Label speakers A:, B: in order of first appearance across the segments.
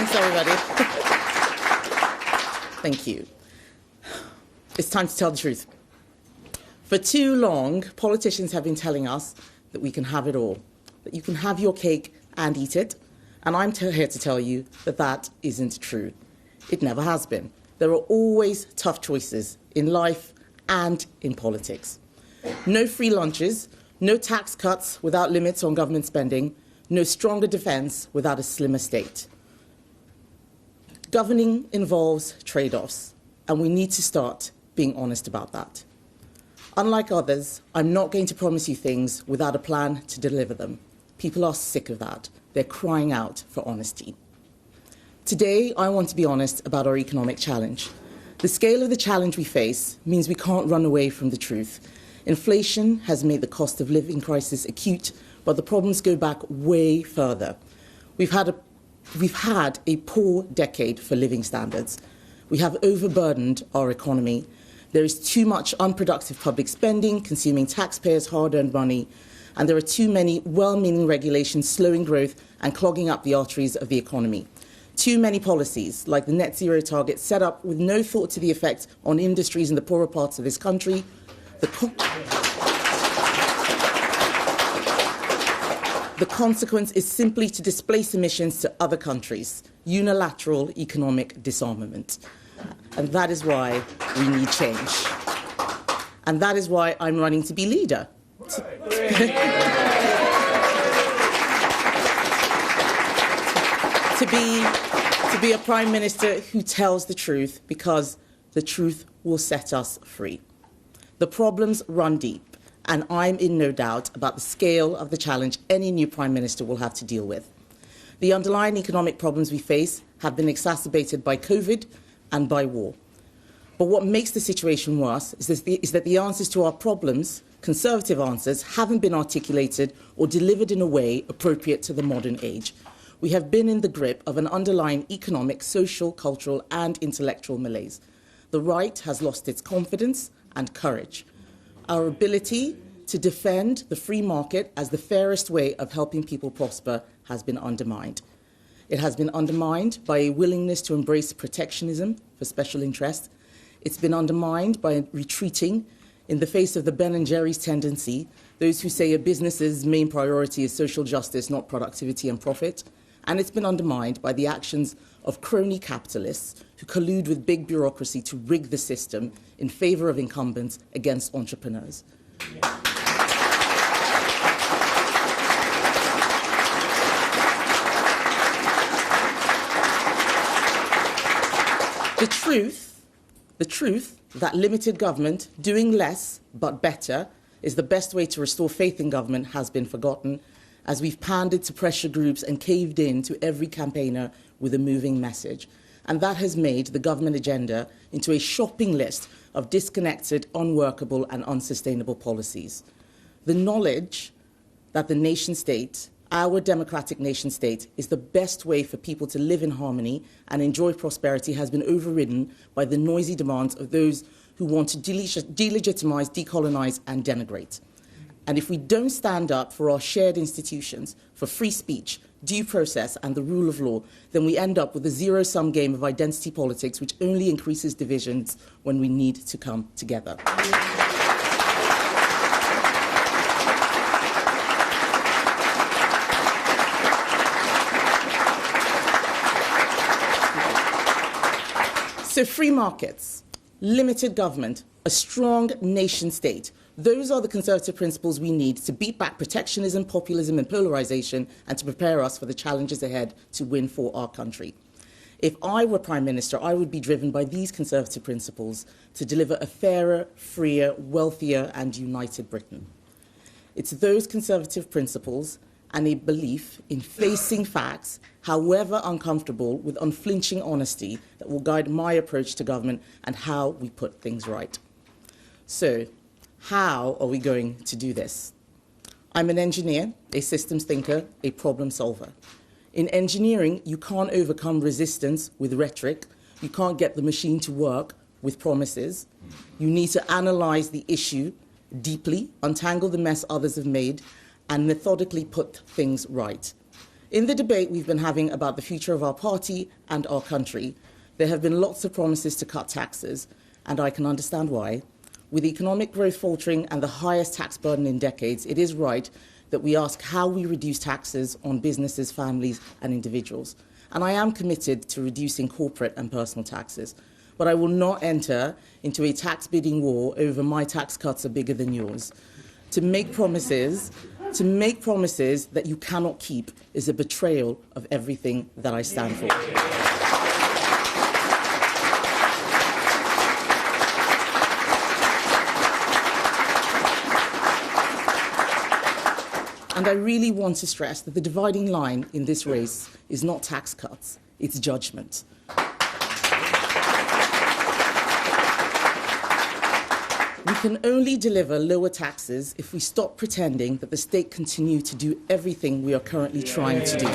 A: Thanks, everybody. Thank you. It's time to tell the truth. For too long, politicians have been telling us that we can have it all, that you can have your cake and eat it, and I'm here to tell you that that isn't true. It never has been. There are always tough choices in life and in politics. No free lunches, no tax cuts without limits on government spending, no stronger defence without a slimmer state. Governing involves trade-offs, and we need to start being honest about that. Unlike others, I'm not going to promise you things without a plan to deliver them. People are sick of that. They're crying out for honesty. Today, I want to be honest about our economic challenge. The scale of the challenge we face means we can't run away from the truth. Inflation has made the cost of living crisis acute, but the problems go back way further. We've had a poor decade for living standards. We have overburdened our economy. There is too much unproductive public spending, consuming taxpayers' hard-earned money, and there are too many well-meaning regulations slowing growth and clogging up the arteries of the economy. Too many policies, like the net zero target, set up with no thought to the effect on industries in the poorer parts of this country. The consequence is simply to displace emissions to other countries, unilateral economic disarmament. And that is why we need change. And that is why I'm running to be leader. To be a prime minister who tells the truth, because the truth will set us free. The problems run deep, and I'm in no doubt about the scale of the challenge any new prime minister will have to deal with. The underlying economic problems we face have been exacerbated by COVID and by war. But what makes the situation worse is that the answers to our problems, conservative answers, haven't been articulated or delivered in a way appropriate to the modern age. We have been in the grip of an underlying economic, social, cultural, and intellectual malaise. The right has lost its confidence and courage. Our ability to defend the free market as the fairest way of helping people prosper has been undermined. It has been undermined by a willingness to embrace protectionism for special interests. It's been undermined by retreating in the face of the Ben & Jerry's tendency, those who say a business's main priority is social justice, not productivity and profit. And it's been undermined by the actions of crony capitalists who collude with big bureaucracy to rig the system in favour of incumbents against entrepreneurs. The truth that limited government, doing less but better, is the best way to restore faith in government has been forgotten, as we've pandered to pressure groups and caved in to every campaigner with a moving message. And that has made the government agenda into a shopping list of disconnected, unworkable and unsustainable policies. The knowledge that the nation state, our democratic nation state, is the best way for people to live in harmony and enjoy prosperity has been overridden by the noisy demands of those who want to delegitimize, decolonize and denigrate. And if we don't stand up for our shared institutions, for free speech, due process and the rule of law, then we end up with a zero-sum game of identity politics which only increases divisions when we need to come together. So free markets, limited government, a strong nation state, those are the conservative principles we need to beat back protectionism, populism and polarisation and to prepare us for the challenges ahead to win for our country. If I were Prime Minister, I would be driven by these conservative principles to deliver a fairer, freer, wealthier and united Britain. It's those conservative principles and a belief in facing facts, however uncomfortable, with unflinching honesty that will guide my approach to government and how we put things right. So, how are we going to do this? I'm an engineer, a systems thinker, a problem solver. In engineering, you can't overcome resistance with rhetoric. You can't get the machine to work with promises. You need to analyze the issue deeply, untangle the mess others have made, and methodically put things right. In the debate we've been having about the future of our party and our country, there have been lots of promises to cut taxes, and I can understand why. With economic growth faltering and the highest tax burden in decades, it is right that we ask how we reduce taxes on businesses, families, and individuals. And I am committed to reducing corporate and personal taxes. But I will not enter into a tax bidding war over my tax cuts are bigger than yours. To make promises that you cannot keep is a betrayal of everything that I stand for. And I really want to stress that the dividing line in this race is not tax cuts, it's judgment. We can only deliver lower taxes if we stop pretending that the state continue to do everything we are currently trying to do.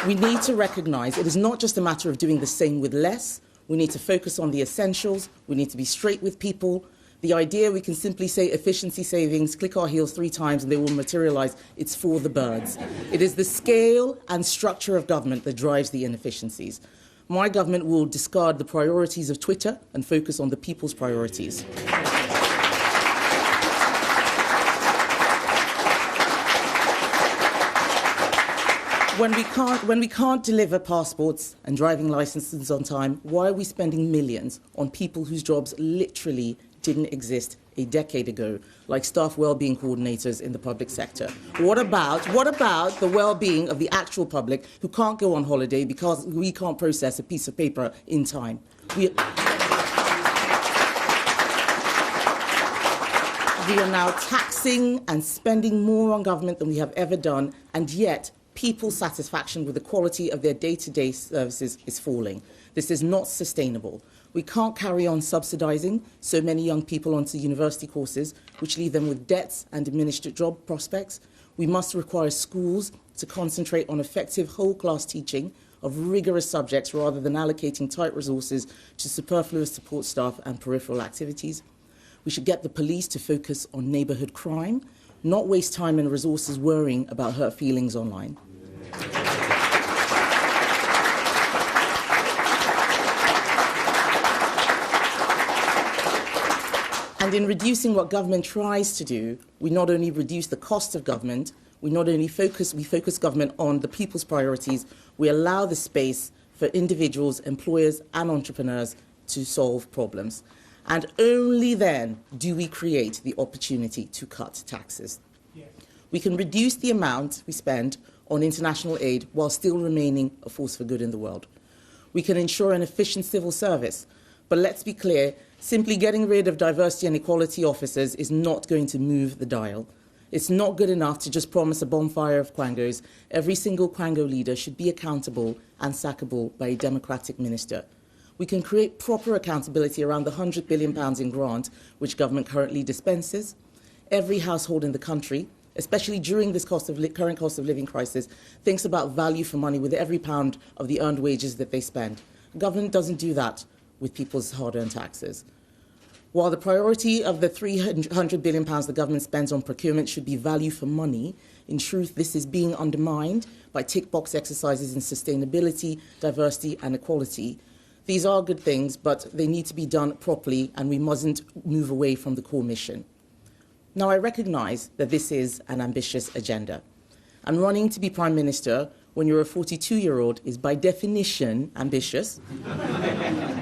A: We need to recognise it is not just a matter of doing the same with less. We need to focus on the essentials. We need to be straight with people. The idea we can simply say efficiency savings, click our heels 3 times and they will materialise, it's for the birds. It is the scale and structure of government that drives the inefficiencies. My government will discard the priorities of Twitter and focus on the people's priorities. When we can't deliver passports and driving licenses on time, why are we spending millions on people whose jobs literally didn't exist a decade ago, like staff well-being coordinators in the public sector? What about the well-being of the actual public who can't go on holiday because we can't process a piece of paper in time? We are now taxing and spending more on government than we have ever done, and yet people's satisfaction with the quality of their day-to-day services is falling. This is not sustainable. We can't carry on subsidising so many young people onto university courses, which leave them with debts and diminished job prospects. We must require schools to concentrate on effective whole-class teaching of rigorous subjects rather than allocating tight resources to superfluous support staff and peripheral activities. We should get the police to focus on neighbourhood crime, not waste time and resources worrying about hurt feelings online. And in reducing what government tries to do, we not only reduce the cost of government, we focus government on the people's priorities, we allow the space for individuals, employers and entrepreneurs to solve problems. And only then do we create the opportunity to cut taxes. Yes. We can reduce the amount we spend on international aid while still remaining a force for good in the world. We can ensure an efficient civil service, but let's be clear, simply getting rid of diversity and equality officers is not going to move the dial. It's not good enough to just promise a bonfire of quangos. Every single quango leader should be accountable and sackable by a democratic minister. We can create proper accountability around the £100 billion in grant which government currently dispenses. Every household in the country, especially during this current cost of living crisis, thinks about value for money with every pound of the earned wages that they spend. Government doesn't do that with people's hard-earned taxes. While the priority of the £300 billion the government spends on procurement should be value for money, in truth, this is being undermined by tick-box exercises in sustainability, diversity and equality. These are good things, but they need to be done properly, and we mustn't move away from the core mission. Now, I recognise that this is an ambitious agenda, and running to be Prime Minister when you're a 42-year-old is by definition ambitious.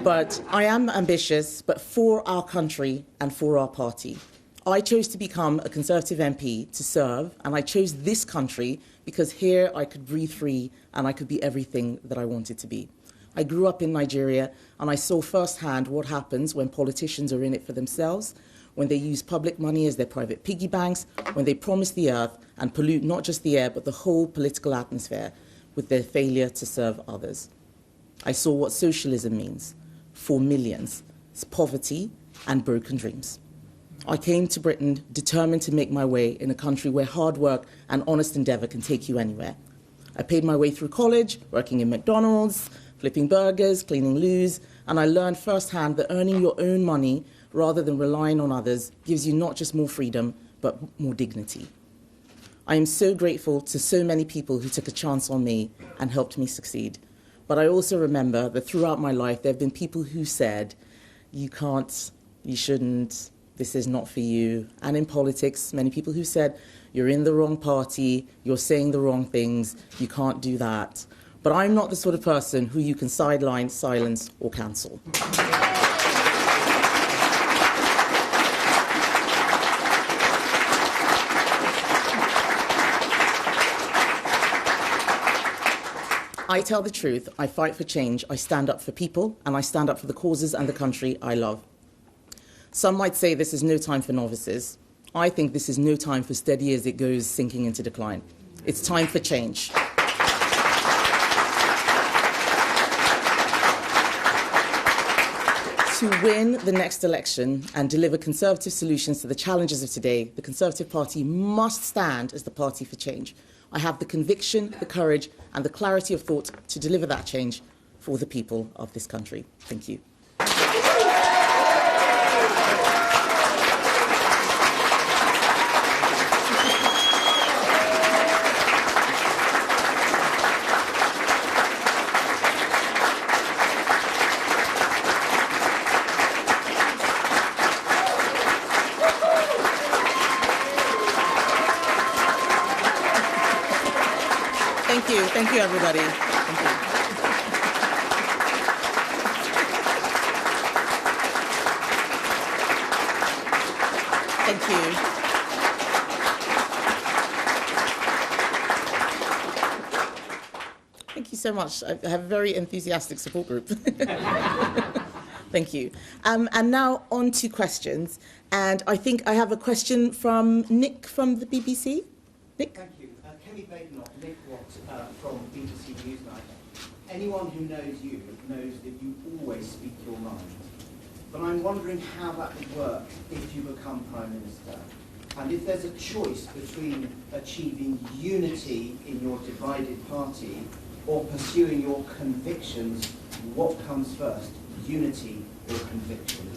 A: But I am ambitious, but for our country and for our party. I chose to become a Conservative MP to serve, and I chose this country because here I could breathe free and I could be everything that I wanted to be. I grew up in Nigeria, and I saw firsthand what happens when politicians are in it for themselves, when they use public money as their private piggy banks, when they promise the earth and pollute not just the air but the whole political atmosphere with their failure to serve others. I saw what socialism means for millions. It's poverty and broken dreams. I came to Britain determined to make my way in a country where hard work and honest endeavour can take you anywhere. I paid my way through college, working in McDonald's, flipping burgers, cleaning loos, and I learned firsthand that earning your own money rather than relying on others gives you not just more freedom, but more dignity. I am so grateful to so many people who took a chance on me and helped me succeed. But I also remember that throughout my life, there have been people who said, you can't, you shouldn't, this is not for you. And in politics, many people who said, you're in the wrong party, you're saying the wrong things, you can't do that. But I'm not the sort of person who you can sideline, silence, or cancel. I tell the truth, I fight for change, I stand up for people, and I stand up for the causes and the country I love. Some might say this is no time for novices. I think this is no time for steady as it goes sinking into decline. It's time for change. To win the next election and deliver Conservative solutions to the challenges of today, the Conservative Party must stand as the party for change. I have the conviction, the courage, and the clarity of thought to deliver that change for the people of this country. Thank you. Thank you, everybody. Thank you. Thank you. Thank you so much. I have a very enthusiastic support group. Thank you. And now on to questions. And I think I have a question from Nick from the BBC. Nick?
B: Thank you. Kemi Badenoch, Nick Watt from BBC Newsnight. Anyone who knows you knows that you always speak your mind. But I'm wondering how that would work if you become Prime Minister. And if there's a choice between achieving unity in your divided party or pursuing your convictions, what comes first, unity or conviction?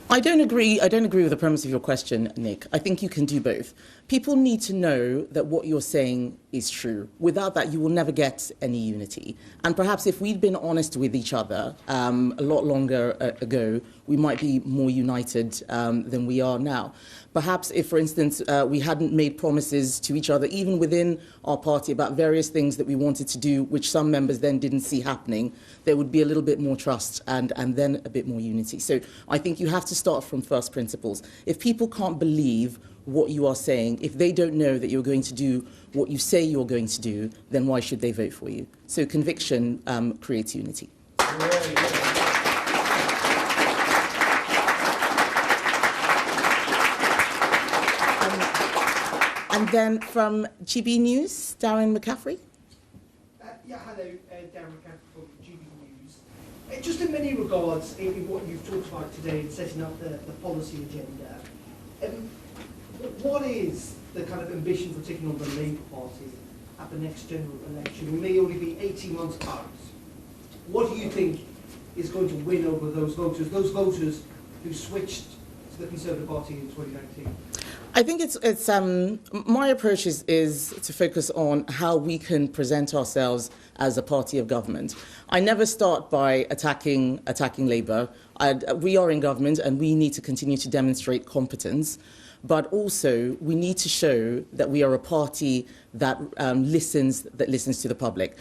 A: I don't agree with the premise of your question, Nick. I think you can do both. People need to know that what you're saying is true. Without that, you will never get any unity. And perhaps if we'd been honest with each other a lot longer ago, we might be more united than we are now. Perhaps if, for instance, we hadn't made promises to each other, even within our party, about various things that we wanted to do, which some members then didn't see happening, there would be a little bit more trust and then a bit more unity. So I think you have to start from first principles. If people can't believe what you are saying, if they don't know that you're going to do what you say you're going to do, then why should they vote for you? So conviction creates unity. And then from GB News, Darren McCaffrey.
C: Yeah, hello, Darren McCaffrey from GB News. Just in many regards, in what you've talked about today in setting up the policy agenda, what is the kind of ambition for taking on the Labour Party at the next general election? We may only be 18 months out. What do you think is going to win over those voters who switched to the Conservative Party in 2019?
A: I think it's my approach is to focus on how we can present ourselves as a party of government. I never start by attacking Labour. We are in government and we need to continue to demonstrate competence, but also we need to show that we are a party that listens to the public.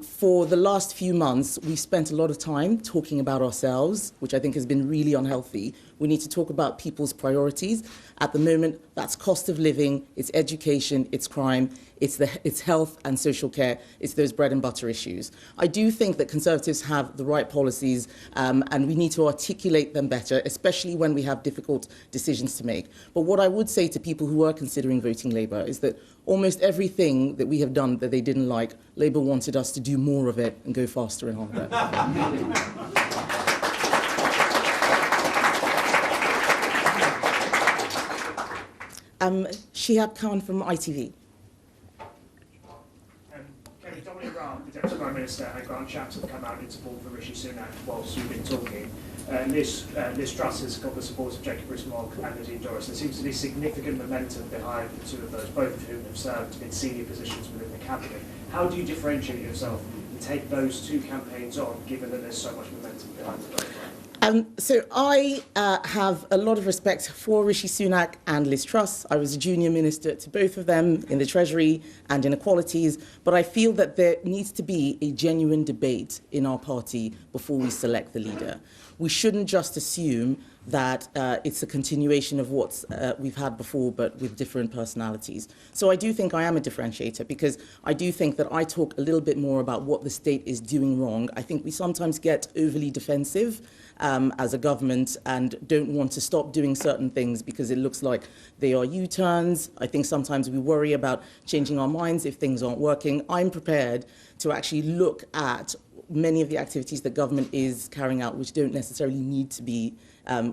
A: For the last few months, we've spent a lot of time talking about ourselves, which I think has been really unhealthy. We need to talk about people's priorities. At the moment, that's cost of living, it's education, it's crime, it's health and social care, it's those bread and butter issues. I do think that Conservatives have the right policies and we need to articulate them better, especially when we have difficult decisions to make. But what I would say to people who are considering voting Labour is that almost everything that we have done that they didn't like, Labour wanted us to do more of it and go faster and harder. Shihab Khan from ITV.
D: Dominic Raab, the Deputy Prime Minister, and Grant Shapps have come out in support for Rishi Sunak whilst we've been talking. Liz Truss has got the support of Jacob Rees-Mogg and Nadine Dorries. There seems to be significant momentum behind the two of those, both of whom have served in senior positions within the cabinet. How do you differentiate yourself and take those two campaigns on, given that there's so much momentum behind them both?
A: So I have a lot of respect for Rishi Sunak and Liz Truss. I was a junior minister to both of them in the Treasury and inequalities, but I feel that there needs to be a genuine debate in our party before we select the leader. We shouldn't just assume that it's a continuation of what we've had before, but with different personalities. So I do think I am a differentiator, because I do think that I talk a little bit more about what the state is doing wrong. I think we sometimes get overly defensive as a government and don't want to stop doing certain things because it looks like they are U-turns. I think sometimes we worry about changing our minds if things aren't working. I'm prepared to actually look at many of the activities that government is carrying out, which don't necessarily need to be,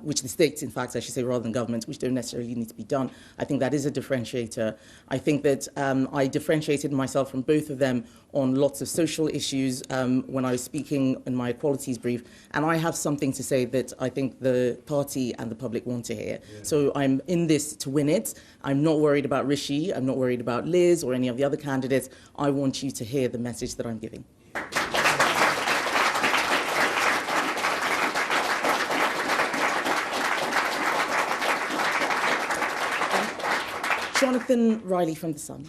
A: which the states, in fact, I should say, rather than government, which don't necessarily need to be done. I think that is a differentiator. I think that I differentiated myself from both of them on lots of social issues when I was speaking in my equalities brief, and I have something to say that I think the party and the public want to hear. Yeah. So I'm in this to win it. I'm not worried about Rishi, I'm not worried about Liz or any of the other candidates. I want you to hear the message that I'm giving. Jonathan Riley from The Sun.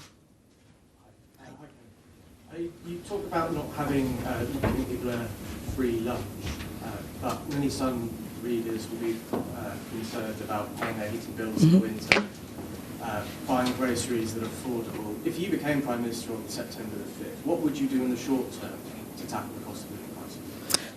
E: You talk about not giving people a free lunch, but many Sun readers will be concerned about paying their heating bills in the winter, buying groceries that are affordable. If you became Prime Minister on September the 5th, what would you do in the short term to tackle the cost of living crisis?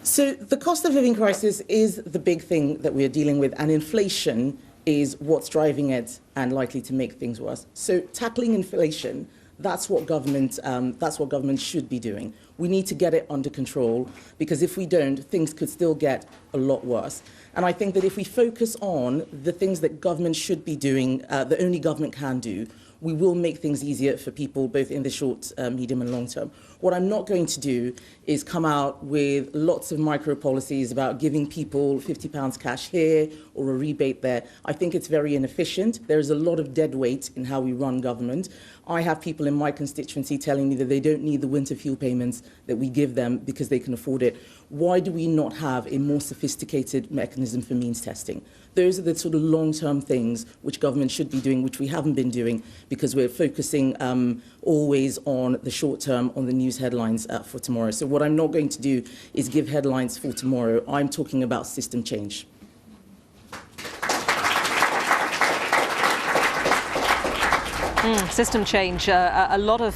A: So the cost of living crisis is the big thing that we are dealing with, and inflation is what's driving it and likely to make things worse. So tackling inflation, that's what government should be doing. We need to get it under control, because if we don't, things could still get a lot worse. And I think that if we focus on the things that government should be doing, that only government can do, we will make things easier for people, both in the short, medium and long term. What I'm not going to do is come out with lots of micro policies about giving people £50 cash here or a rebate there. I think it's very inefficient. There is a lot of dead weight in how we run government. I have people in my constituency telling me that they don't need the winter fuel payments that we give them because they can afford it. Why do we not have a more sophisticated mechanism for means testing? Those are the sort of long-term things which government should be doing, which we haven't been doing, because we're focusing always on the short term, on the news headlines for tomorrow. So what I'm not going to do is give headlines for tomorrow. I'm talking about system change.
F: System change. A lot of